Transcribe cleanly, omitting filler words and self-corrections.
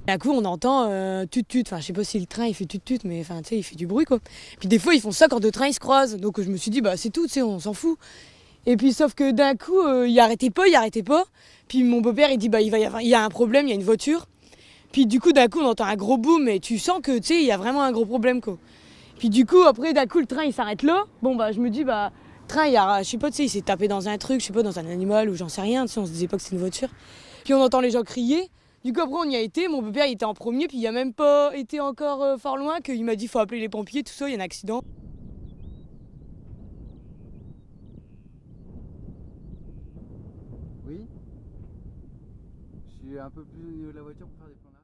D'un coup, on entend tut-tut. Enfin, je sais pas si le train il fait tut-tut, mais enfin, tu sais, il fait du bruit quoi. Puis des fois, ils font ça quand deux trains ils se croisent. Donc je me suis dit, bah c'est tout, tu sais, on s'en fout. Et puis sauf que d'un coup, il arrêtait pas, il arrêtait pas. Puis mon beau-père, il dit, bah il y a un problème, il y a une voiture. Puis du coup, d'un coup, on entend un gros boom et tu sens que, tu sais, il y a vraiment un gros problème quoi. Puis du coup, après, d'un coup, le train il s'arrête là. Bon, bah je me dis, bah, train, je sais pas, tu sais, il s'est tapé dans un truc, je sais pas, dans un animal ou j'en sais rien, tu sais, on se disait pas que c'était une voiture. Puis on entend les gens crier. Du coup, après, on y a été. Mon père, il était en premier. Puis il a même pas été encore fort loin qu'il m'a dit faut appeler les pompiers, tout ça, il y a un accident. Oui, je suis un peu plus au niveau de la voiture pour faire des plans là.